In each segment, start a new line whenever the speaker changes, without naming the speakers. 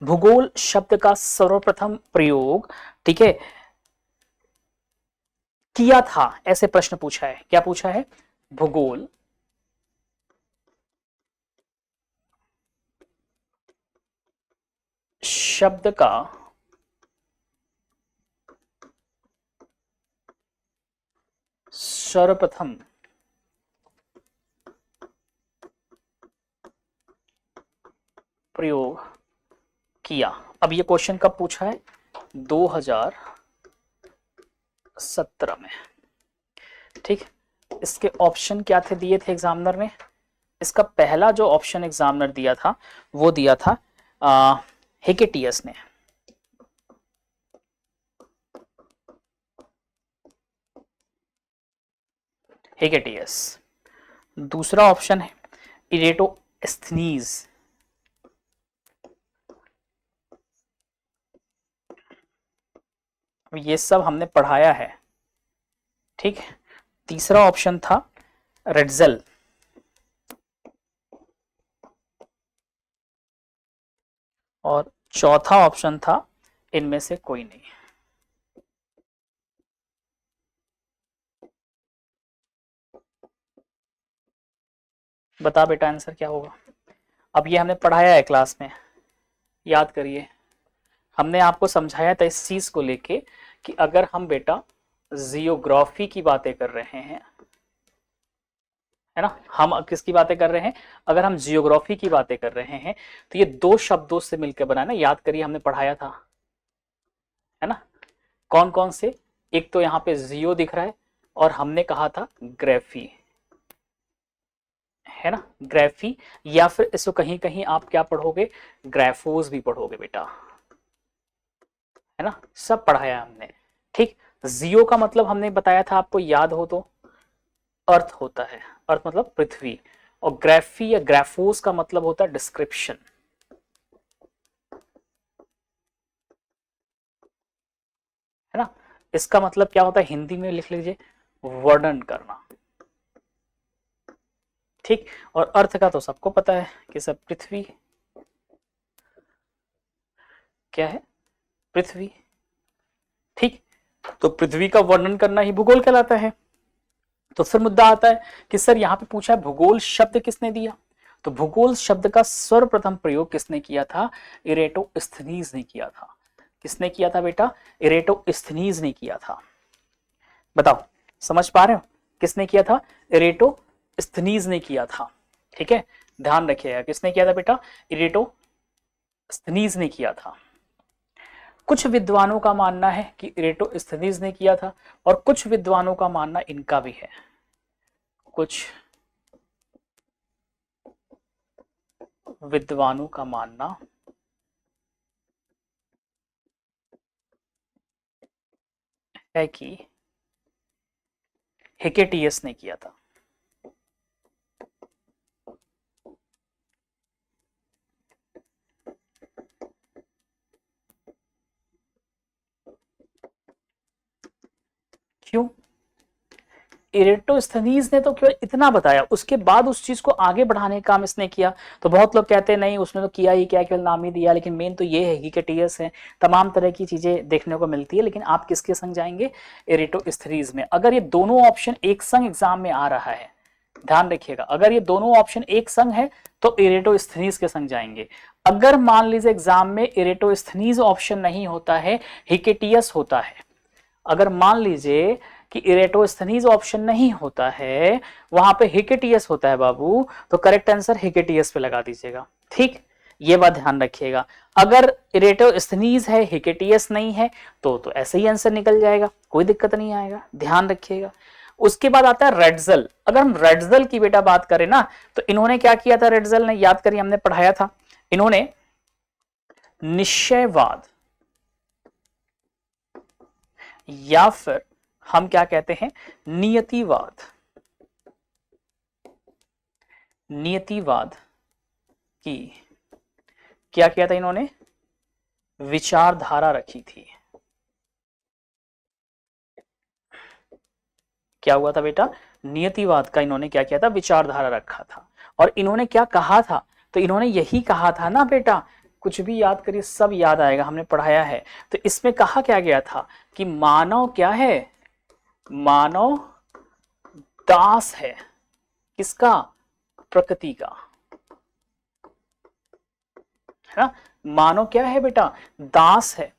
भूगोल शब्द का सर्वप्रथम प्रयोग, ठीक है, किया था, ऐसे प्रश्न पूछा है। क्या पूछा है? भूगोल शब्द का सर्वप्रथम प्रयोग किया। अब ये क्वेश्चन कब पूछा है? 2017 में। ठीक, इसके ऑप्शन क्या थे दिए थे एग्जामिनर ने? इसका पहला जो ऑप्शन एग्जामिनर दिया था वो दिया था हेकेटियस ने। हेकेटियस। दूसरा ऑप्शन है इरेटोस्थनीज। ये सब हमने पढ़ाया है। ठीक, तीसरा ऑप्शन था रेड्जल। और चौथा ऑप्शन था इनमें से कोई नहीं। बता बेटा आंसर क्या होगा? अब ये हमने पढ़ाया है क्लास में, याद करिए। हमने आपको समझाया था इस चीज को लेके कि अगर हम बेटा जियोग्राफी की बातें कर रहे हैं, है ना, हम किसकी बातें कर रहे हैं? अगर हम जियोग्राफी की बातें कर रहे हैं तो ये दो शब्दों से मिलकर बना है ना, याद करिए हमने पढ़ाया था, है ना। कौन कौन से? एक तो यहाँ पे जियो दिख रहा है और हमने कहा था ग्राफी, है ना, ग्राफी। या फिर इसको कहीं कहीं आप क्या पढ़ोगे? ग्राफोस भी पढ़ोगे बेटा, है ना, सब पढ़ाया हमने। ठीक, जियो का मतलब हमने बताया था आपको, याद हो तो, अर्थ होता है, अर्थ मतलब पृथ्वी। और ग्राफी या ग्राफोस का मतलब होता है डिस्क्रिप्शन, है ना। इसका मतलब क्या होता है हिंदी में? लिख लीजिए, वर्णन करना। ठीक, और अर्थ का तो सबको पता है कि सब पृथ्वी, क्या है? पृथ्वी। ठीक, तो पृथ्वी का वर्णन करना ही भूगोल कहलाता है। तो फिर मुद्दा आता है कि सर यहाँ पे पूछा है भूगोल शब्द किसने दिया? तो भूगोल शब्द का सर्वप्रथम प्रयोग किसने किया था? इरेटोस्थनीज ने किया था। किसने किया था बेटा? इरेटोस्थनीज ने किया था। बताओ, समझ पा रहे हो? किसने किया था? इरेटोस्थनीज ने किया था। ठीक है, ध्यान रखिएगा, किसने किया था बेटा? इरेटोस्थनीज ने किया था। कुछ विद्वानों का मानना है कि इरेटोस्थनीज ने किया था और कुछ विद्वानों का मानना इनका भी है। कुछ विद्वानों का मानना है कि हेकेटियस ने किया था। क्यों? इरेटोस्थनीज ने तो केवल इतना बताया, उसके बाद उस चीज को आगे बढ़ाने का काम इसने किया। तो बहुत लोग कहते हैं नहीं उसने तो किया ही क्या, केवल नाम ही दिया, लेकिन मेन तो ये है हेकेटियस है। तमाम तरह की चीजें देखने को मिलती है, लेकिन आप किसके संग जाएंगे? इरेटोस्थनीज में। अगर ये दोनों ऑप्शन एक संग एग्जाम में आ रहा है, ध्यान रखिएगा, अगर ये दोनों ऑप्शन एक संग है तो इरेटोस्थनीज के संग जाएंगे। अगर मान लीजिए एग्जाम में इरेटोस्थनीज ऑप्शन नहीं होता है, हिकेटियस होता है, अगर मान लीजिए कि इरेटोस्थनीज ऑप्शन नहीं होता है, वहां पे हिकेटियस होता है बाबू, तो करेक्ट आंसर हिकेटियस पे लगा दीजिएगा। ठीक, ये बात ध्यान रखिएगा। अगर इरेटोस्थनीज है, हिकेटियस नहीं है, तो ऐसे ही आंसर निकल जाएगा, कोई दिक्कत नहीं आएगा, ध्यान रखिएगा। उसके बाद आता है रेड्जल। अगर हम रेड्जल की बेटा बात करें ना, तो इन्होंने क्या किया था? रेड्जल ने, याद करिए हमने पढ़ाया था, इन्होंने निश्चयवाद या फिर हम क्या कहते हैं, नियतिवाद, नियतिवाद की क्या किया था इन्होंने? विचारधारा रखी थी। क्या हुआ था बेटा? नियतिवाद का इन्होंने क्या किया था? विचारधारा रखा था। और इन्होंने क्या कहा था? तो इन्होंने यही कहा था ना बेटा कुछ भी याद करिए, सब याद आएगा, हमने पढ़ाया है। तो इसमें कहा क्या गया था कि मानव क्या है, मानव दास है, किसका, प्रकृति का, है ना। मानव क्या है बेटा, दास है,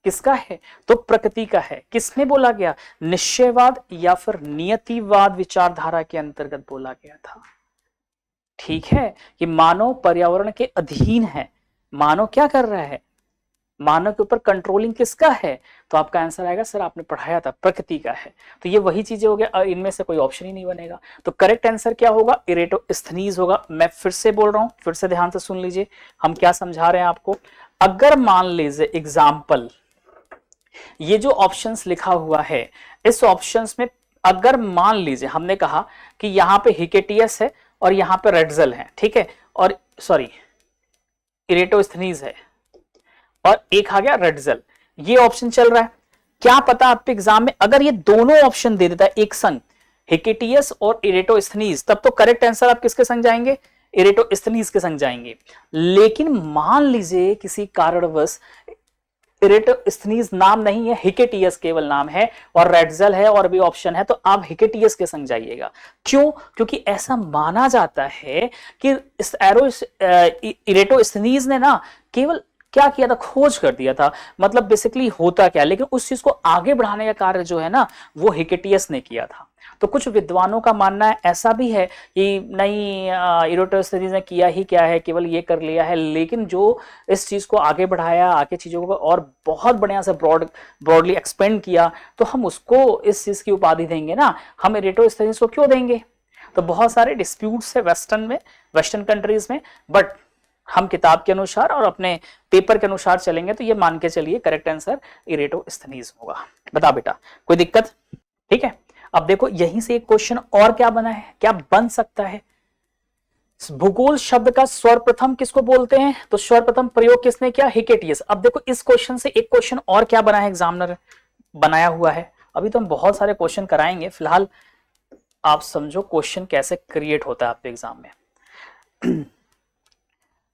किसका है, तो प्रकृति का है। किसमें बोला गया, निश्चयवाद या फिर नियतिवाद विचारधारा के अंतर्गत बोला गया था। ठीक है, कि मानव पर्यावरण के अधीन है, मानव क्या कर रहा है, मानव के ऊपर कंट्रोलिंग किसका है, तो आपका आंसर आएगा सर आपने पढ़ाया था प्रकृति का है। तो ये वही चीजें हो गया, इनमें से कोई ऑप्शन ही नहीं बनेगा। तो करेक्ट आंसर क्या होगा, इरेटोस्थनीज होगा। मैं फिर से बोल रहा हूं, फिर से ध्यान से सुन लीजिए हम क्या समझा रहे हैं आपको। अगर मान लीजिए एग्जाम्पल, ये जो ऑप्शंस लिखा हुआ है, इस ऑप्शंस में अगर मान लीजिए हमने कहा कि यहां पे हिकेटियस है और यहां पे रेडजल है, ठीक है, और सॉरी इरेटोस्थनीज है और एक आ गया रेडजल, ये ऑप्शन चल रहा है। क्या पता आपके एग्जाम में अगर ये दोनों ऑप्शन दे देता है एक संग, हिकेटियस और इरेटोस्थनीज, तब तो करेक्ट आंसर आप किसके संग जाएंगे, इरेटोस्थनीज के संग जाएंगे। लेकिन मान लीजिए किसी कारणवश इरेटोस्थनीज नाम नहीं है, हिकेटियस केवल नाम है और रेडजल है और भी ऑप्शन है, तो आप हिकेटियस के संग जाइएगा। क्यों, क्योंकि ऐसा माना जाता है कि इस इरेटोस्थनीज ने ना केवल क्या किया था, खोज कर दिया था, मतलब बेसिकली होता क्या, लेकिन उस चीज को आगे बढ़ाने का कार्य जो है ना वो हिकेटियस ने किया था। तो कुछ विद्वानों का मानना है ऐसा भी है कि नहीं, इरेटोस्थनीज ने किया ही क्या है, केवल ये कर लिया है, लेकिन जो इस चीज को आगे बढ़ाया, आगे चीजों को और बहुत बढ़िया से ब्रॉडली एक्सपेंड किया, तो हम उसको इस चीज की उपाधि देंगे ना, हम इरेटोस्थनीज को क्यों देंगे। तो बहुत सारे डिस्प्यूट्स है वेस्टर्न कंट्रीज में, बट हम किताब के अनुसार और अपने पेपर के अनुसार चलेंगे तो ये मान के चलिए करेक्ट आंसर इरेटोस्थनीज होगा। बता बेटा, कोई दिक्कत, ठीक है। अब देखो यहीं से एक क्वेश्चन और क्या बना है, क्या बन सकता है, भूगोल शब्द का सर्वप्रथम किसको बोलते हैं, तो सर्वप्रथम प्रयोग किसने किया, हिकेटियस। अब देखो इस क्वेश्चन से एक क्वेश्चन और क्या बना है, एग्जामिनर बनाया हुआ है। अभी तो हम बहुत सारे क्वेश्चन कराएंगे, फिलहाल आप समझो क्वेश्चन कैसे क्रिएट होता है आपके एग्जाम में।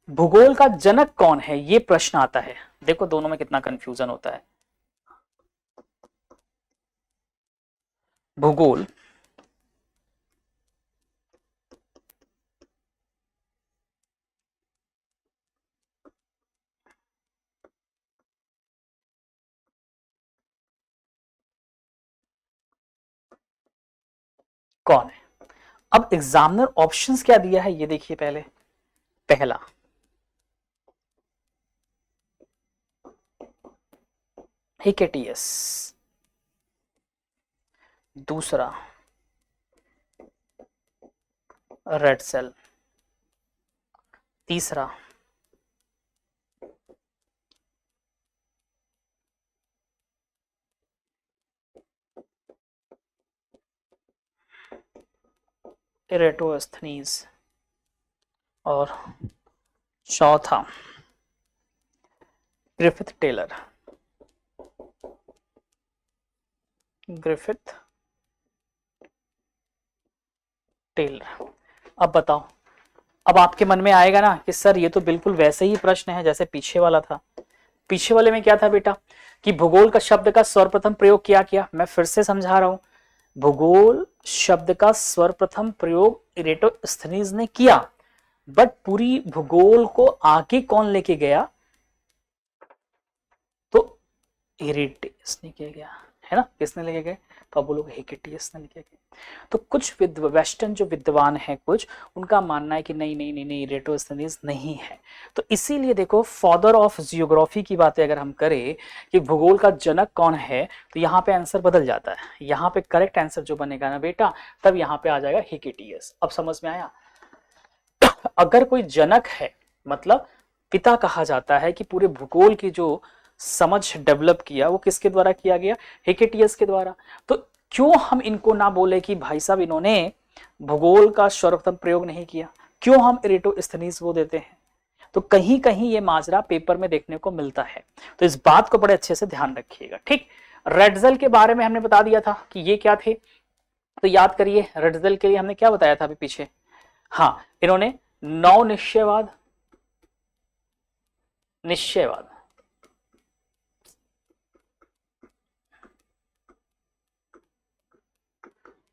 भूगोल का जनक कौन है, ये प्रश्न आता है। देखो दोनों में कितना कंफ्यूजन होता है। भूगोल कौन है। अब एग्जामिनर ऑप्शंस क्या दिया है ये देखिए, पहले पहला हिकेटियस, दूसरा रेडसेल, तीसरा इरेटोस्थनीज और चौथा ग्रिफिथ टेलर। Griffith Taylor. अब बताओ, अब आपके मन में आएगा ना कि सर ये तो बिल्कुल वैसे ही प्रश्न है जैसे पीछे वाला था। पीछे वाले में क्या था बेटा, कि भूगोल का शब्द का सर्वप्रथम प्रयोग किया। मैं फिर से समझा रहा हूं, भूगोल शब्द का सर्वप्रथम प्रयोग इरेटोस्थनीज ने किया, बट पूरी भूगोल को आगे कौन लेके गया, तो इरेटियस ने किया गया, है ना, किसने लेके गए, तो अब वो लोग हिकेटियस ने लेके गए। तो कुछ वेस्टर्न जो विद्वान है कुछ, उनका मानना है कि नहीं नहीं नहीं नहीं, इरेटोस्थनीज नहीं है। तो इसीलिए देखो फादर ऑफ जियोग्राफी की बातें अगर हम करें कि भूगोल का जनक कौन है, तो यहाँ पे आंसर बदल जाता है। यहाँ पे करेक्ट आंसर जो बनेगा ना बेटा, तब यहाँ पे आ जाएगा हिकेटियस। अब समझ में आया। अगर कोई जनक है मतलब पिता कहा जाता है कि पूरे भूगोल की जो समझ डेवलप किया वो किसके द्वारा किया गया, हिकेटियस के द्वारा। तो क्यों हम इनको ना बोले कि भाई साहब इन्होंने भूगोल का सर्वप्रथम प्रयोग नहीं किया, क्यों हम इरेटोस्थनीज वो देते हैं। तो कहीं कहीं ये माजरा पेपर में देखने को मिलता है, तो इस बात को बड़े अच्छे से ध्यान रखिएगा, ठीक। रेडजल के बारे में हमने बता दिया था कि ये क्या थे, तो याद करिए रेडजल के लिए हमने क्या बताया था अभी पीछे। हाँ, इन्होंने नौ निश्चयवाद, निश्चयवाद,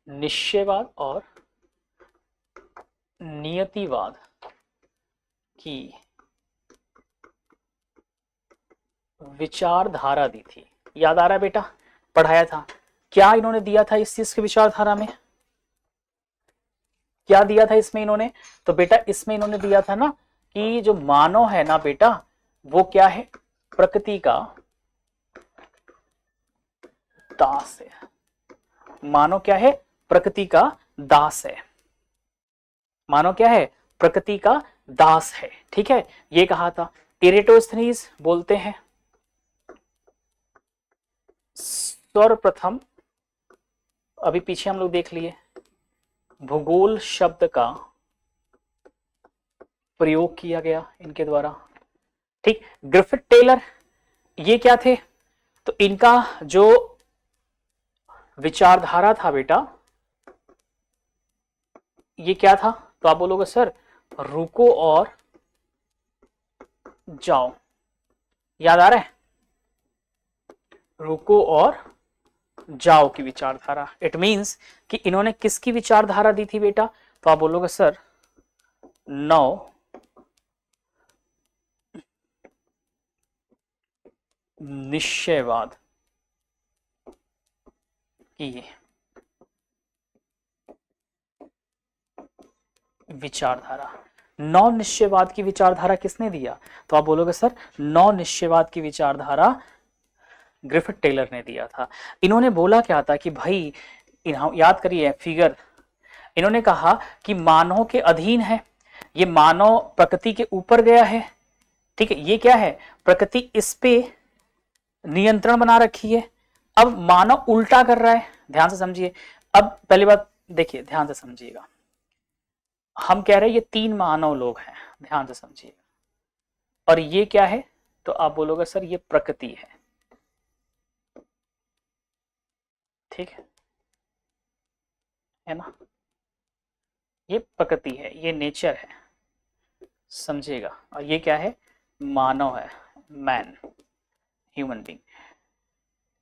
निश्चयवाद और नियतिवाद की विचारधारा दी थी। याद आ रहा है बेटा, पढ़ाया था। क्या इन्होंने दिया था इस चीज की विचारधारा में, क्या दिया था इसमें इन्होंने? तो बेटा इसमें इन्होंने दिया था ना कि जो मानव है ना बेटा, वो क्या है, प्रकृति का दास है। मानव क्या है, प्रकृति का दास है। मानव क्या है, प्रकृति का दास है। ठीक है, ये कहा था। इरेटोस्थनीज बोलते हैं सर्वप्रथम, अभी पीछे हम लोग देख लिए, भूगोल शब्द का प्रयोग किया गया इनके द्वारा। ठीक, ग्रिफिथ टेलर ये क्या थे, तो इनका जो विचारधारा था बेटा, ये क्या था? तो आप बोलोगे सर रुको और जाओ। याद आ रहा है, रुको और जाओ की विचारधारा। इट मींस कि इन्होंने किसकी विचारधारा दी थी बेटा? तो आप बोलोगे सर नव निश्चयवाद की विचारधारा। नौ निश्चयवाद की विचारधारा किसने दिया? तो आप बोलोगे सर नौ निश्चयवाद की विचारधारा ग्रिफिथ टेलर ने दिया था। इन्होंने बोला क्या था कि भाई, याद करिए फिगर, इन्होंने कहा कि मानव के अधीन है, ये मानव प्रकृति के ऊपर गया है। ठीक है, ये क्या है, प्रकृति इस पे नियंत्रण बना रखी है। अब मानव उल्टा कर रहा है, ध्यान से समझिए। अब पहली बात देखिए, ध्यान से समझिएगा, हम कह रहे हैं ये तीन मानव लोग हैं, ध्यान से समझिए। और ये क्या है? तो आप बोलोगे सर ये प्रकृति है। ठीक है ना, ये प्रकृति है, ये नेचर है, समझिएगा। और ये क्या है, मानव है, मैन, ह्यूमन बीइंग।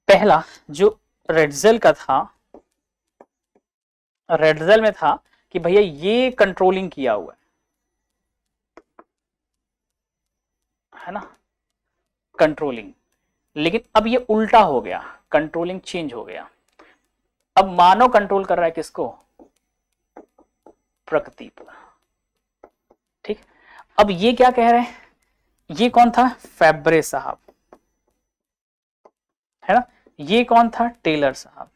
पहला जो रेड्जल का था, रेड्जल में था कि भैया ये कंट्रोलिंग किया हुआ है ना, कंट्रोलिंग। लेकिन अब ये उल्टा हो गया, कंट्रोलिंग चेंज हो गया। अब मानव कंट्रोल कर रहा है किसको? प्रकृति पर। ठीक, अब ये क्या कह रहे हैं, ये कौन था? फैब्रे साहब, है ना। ये कौन था? टेलर साहब।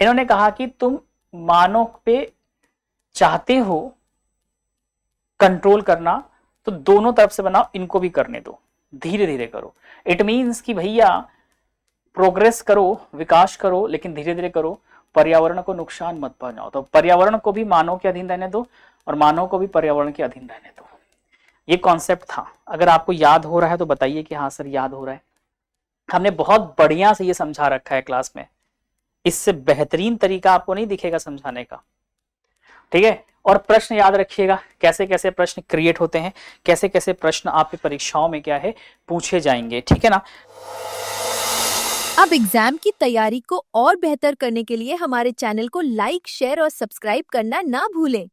इन्होंने कहा कि तुम मानव पे चाहते हो कंट्रोल करना, तो दोनों तरफ से बनाओ, इनको भी करने दो, धीरे धीरे करो। इट मीन्स कि भैया प्रोग्रेस करो, विकास करो, लेकिन धीरे धीरे करो, पर्यावरण को नुकसान मत पहुंचाओ। तो पर्यावरण को भी मानव के अधीन रहने दो और मानव को भी पर्यावरण के अधीन रहने दो। ये कॉन्सेप्ट था। अगर आपको याद हो रहा है तो बताइए कि हाँ सर याद हो रहा है। हमने बहुत बढ़िया से ये समझा रखा है क्लास में, इससे बेहतरीन तरीका आपको नहीं दिखेगा समझाने का। ठीक है, और प्रश्न याद रखिएगा, कैसे कैसे प्रश्न क्रिएट होते हैं, कैसे कैसे प्रश्न आपकी परीक्षाओं में क्या है पूछे जाएंगे। ठीक है ना।
अब एग्जाम की तैयारी को और बेहतर करने के लिए हमारे चैनल को लाइक, शेयर और सब्सक्राइब करना ना भूलें।